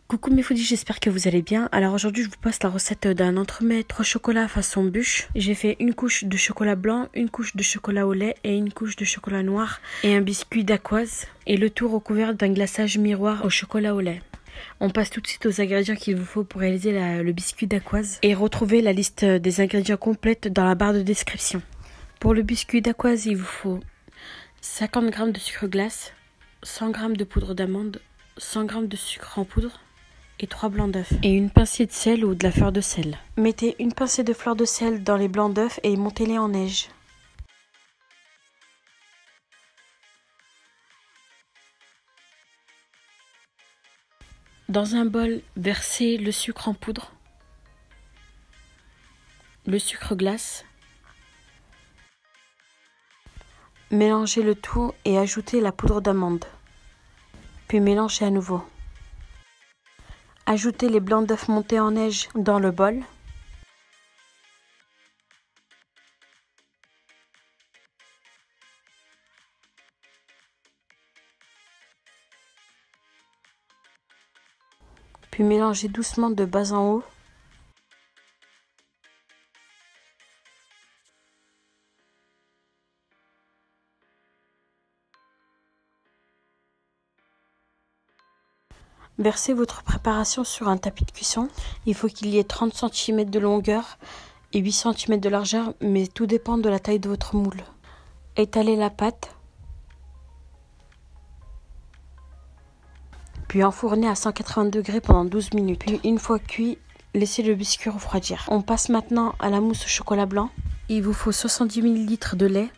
Coucou mes foodies, j'espère que vous allez bien. Alors aujourd'hui je vous passe la recette d'un entremets 3 chocolats façon bûche. J'ai fait une couche de chocolat blanc, une couche de chocolat au lait et une couche de chocolat noir et un biscuit dacquoise et le tout recouvert d'un glaçage miroir au chocolat au lait. On passe tout de suite aux ingrédients qu'il vous faut pour réaliser le biscuit dacquoise et retrouvez la liste des ingrédients complète dans la barre de description. Pour le biscuit dacquoise, il vous faut 50 g de sucre glace, 100 g de poudre d'amande, 100 g de sucre en poudre et 3 blancs d'œufs et une pincée de sel ou de la fleur de sel. Mettez une pincée de fleur de sel dans les blancs d'œufs et montez-les en neige. Dans un bol, versez le sucre en poudre, le sucre glace, mélangez le tout et ajoutez la poudre d'amande, puis mélangez à nouveau. Ajoutez les blancs d'œufs montés en neige dans le bol. Puis mélangez doucement de bas en haut. Versez votre préparation sur un tapis de cuisson. Il faut qu'il y ait 30 cm de longueur et 8 cm de largeur, mais tout dépend de la taille de votre moule. Étalez la pâte, puis enfournez à 180 degrés pendant 12 minutes. Puis une fois cuit, laissez le biscuit refroidir. On passe maintenant à la mousse au chocolat blanc. Il vous faut 70 ml de lait,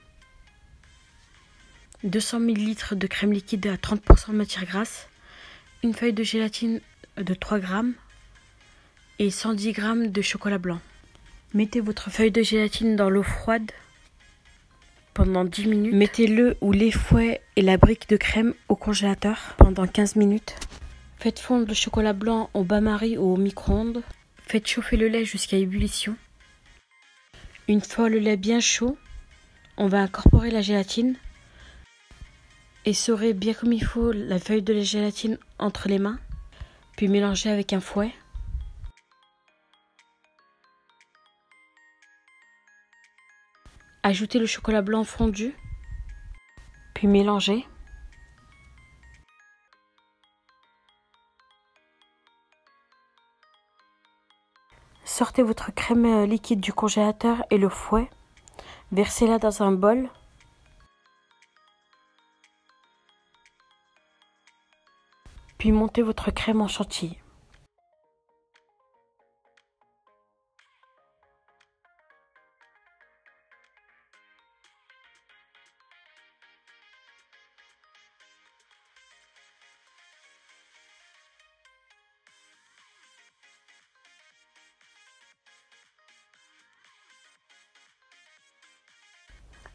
200 ml de crème liquide à 30% de matière grasse, une feuille de gélatine de 3 g et 110 g de chocolat blanc. Mettez votre feuille de gélatine dans l'eau froide pendant 10 minutes. Mettez-le ou les fouets et la brique de crème au congélateur pendant 15 minutes. Faites fondre le chocolat blanc au bain-marie ou au micro-ondes. Faites chauffer le lait jusqu'à ébullition. Une fois le lait bien chaud, on va incorporer la gélatine. Essorez bien comme il faut la feuille de la gélatine entre les mains, puis mélangez avec un fouet. Ajoutez le chocolat blanc fondu, puis mélangez. Sortez votre crème liquide du congélateur et le fouet. Versez-la dans un bol. Puis montez votre crème en chantilly.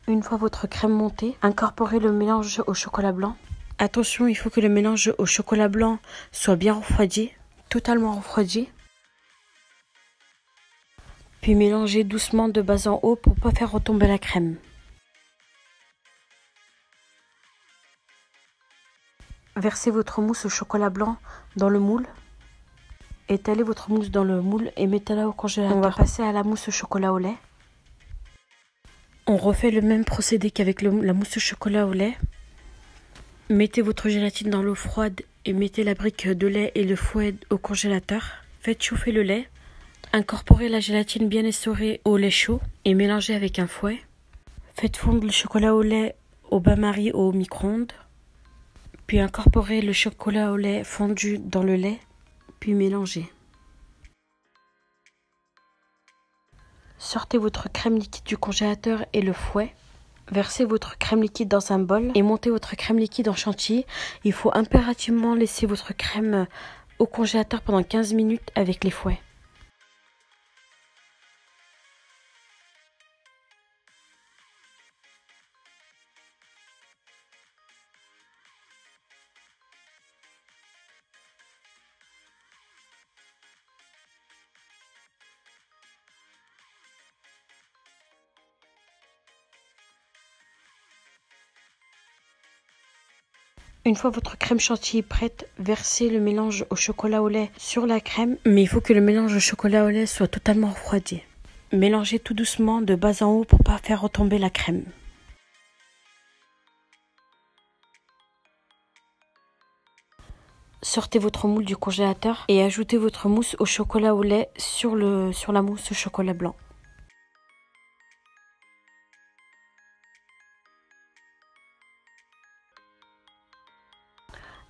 Une fois votre crème montée, incorporez le mélange au chocolat blanc. Attention, il faut que le mélange au chocolat blanc soit bien refroidi, totalement refroidi. Puis mélangez doucement de bas en haut pour ne pas faire retomber la crème. Versez votre mousse au chocolat blanc dans le moule. Étalez votre mousse dans le moule et mettez-la au congélateur. On va passer à la mousse au chocolat au lait. On refait le même procédé qu'avec la mousse au chocolat au lait. Mettez votre gélatine dans l'eau froide et mettez la brique de lait et le fouet au congélateur. Faites chauffer le lait. Incorporez la gélatine bien essorée au lait chaud et mélangez avec un fouet. Faites fondre le chocolat au lait au bain-marie ou au micro-ondes. Puis incorporez le chocolat au lait fondu dans le lait, puis mélangez. Sortez votre crème liquide du congélateur et le fouet. Versez votre crème liquide dans un bol et montez votre crème liquide en chantilly. Il faut impérativement laisser votre crème au congélateur pendant 15 minutes avec les fouets. Une fois votre crème chantilly prête, versez le mélange au chocolat au lait sur la crème, mais il faut que le mélange au chocolat au lait soit totalement refroidi. Mélangez tout doucement de bas en haut pour ne pas faire retomber la crème. Sortez votre moule du congélateur et ajoutez votre mousse au chocolat au lait sur la mousse au chocolat blanc.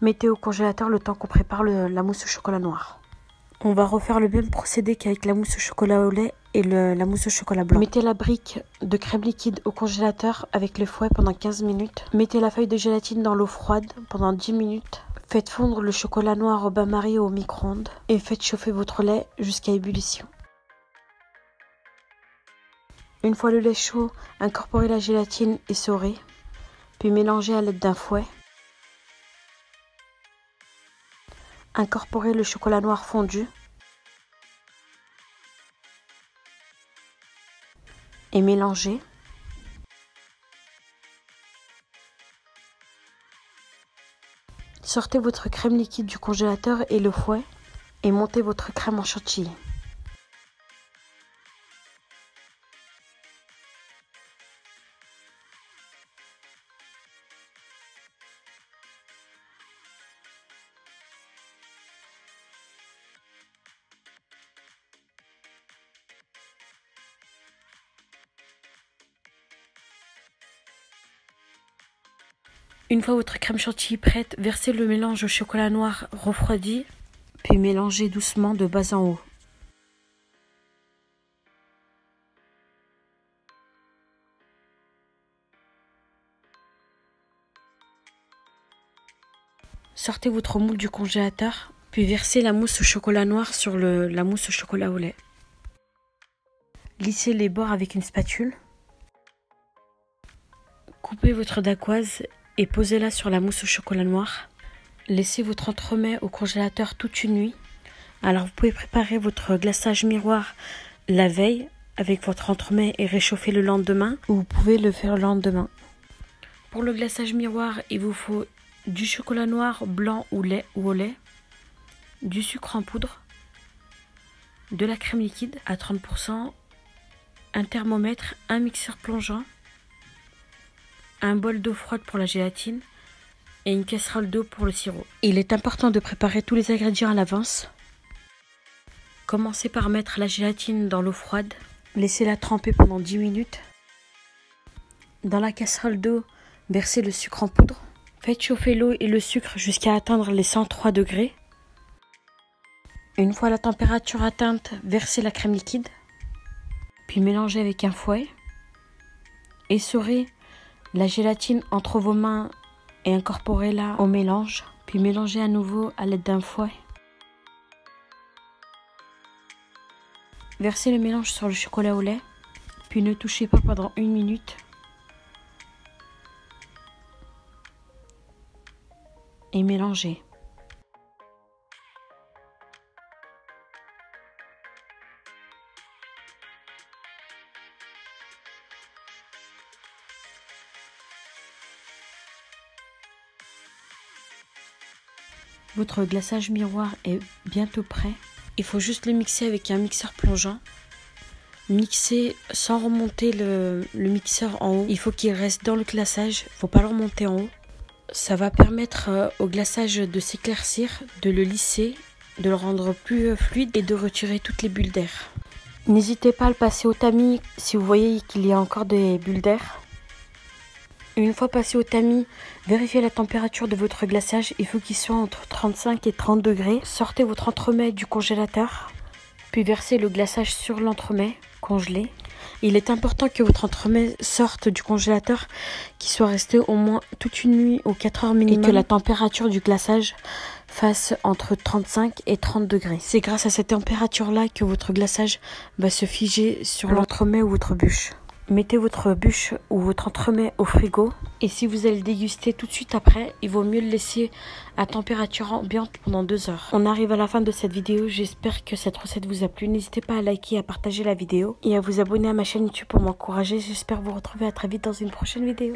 Mettez au congélateur le temps qu'on prépare la mousse au chocolat noir. On va refaire le même procédé qu'avec la mousse au chocolat au lait et la mousse au chocolat blanc. Mettez la brique de crème liquide au congélateur avec le fouet pendant 15 minutes. Mettez la feuille de gélatine dans l'eau froide pendant 10 minutes. Faites fondre le chocolat noir au bain-marie au micro-ondes et faites chauffer votre lait jusqu'à ébullition. Une fois le lait chaud, incorporez la gélatine essorée, puis mélangez à l'aide d'un fouet. Incorporez le chocolat noir fondu et mélangez. Sortez votre crème liquide du congélateur et le fouet et montez votre crème en chantilly. Une fois votre crème chantilly prête, versez le mélange au chocolat noir refroidi, puis mélangez doucement de bas en haut. Sortez votre moule du congélateur, puis versez la mousse au chocolat noir sur la mousse au chocolat au lait. Lissez les bords avec une spatule. Coupez votre dacquoise et posez-la sur la mousse au chocolat noir. Laissez votre entremets au congélateur toute une nuit. Alors vous pouvez préparer votre glaçage miroir la veille avec votre entremets et réchauffer le lendemain, ou vous pouvez le faire le lendemain. Pour le glaçage miroir, il vous faut du chocolat noir blanc ou au lait, du sucre en poudre, de la crème liquide à 30%, un thermomètre, un mixeur plongeant, un bol d'eau froide pour la gélatine et une casserole d'eau pour le sirop. Il est important de préparer tous les ingrédients à l'avance. Commencez par mettre la gélatine dans l'eau froide. Laissez-la tremper pendant 10 minutes. Dans la casserole d'eau, versez le sucre en poudre. Faites chauffer l'eau et le sucre jusqu'à atteindre les 103 degrés. Une fois la température atteinte, versez la crème liquide. Puis mélangez avec un fouet. Essorez la gélatine entre vos mains et incorporez-la au mélange. Puis mélangez à nouveau à l'aide d'un fouet. Versez le mélange sur le chocolat au lait. Puis ne touchez pas pendant 1 minute. Et mélangez. Votre glaçage miroir est bientôt prêt. Il faut juste le mixer avec un mixeur plongeant. Mixer sans remonter le mixeur en haut. Il faut qu'il reste dans le glaçage. Il ne faut pas le remonter en haut. Ça va permettre au glaçage de s'éclaircir, de le lisser, de le rendre plus fluide et de retirer toutes les bulles d'air. N'hésitez pas à le passer au tamis si vous voyez qu'il y a encore des bulles d'air. Une fois passé au tamis, vérifiez la température de votre glaçage. Il faut qu'il soit entre 35 et 30 degrés. Sortez votre entremets du congélateur, puis versez le glaçage sur l'entremet congelé. Il est important que votre entremets sorte du congélateur, qu'il soit resté au moins toute une nuit aux 4 heures minimum et que la température du glaçage fasse entre 35 et 30 degrés. C'est grâce à cette température-là que votre glaçage va se figer sur l'entremet ou votre bûche. Mettez votre bûche ou votre entremets au frigo et si vous allez le déguster tout de suite après, il vaut mieux le laisser à température ambiante pendant 2 heures. On arrive à la fin de cette vidéo, j'espère que cette recette vous a plu. N'hésitez pas à liker, à partager la vidéo et à vous abonner à ma chaîne YouTube pour m'encourager. J'espère vous retrouver à très vite dans une prochaine vidéo.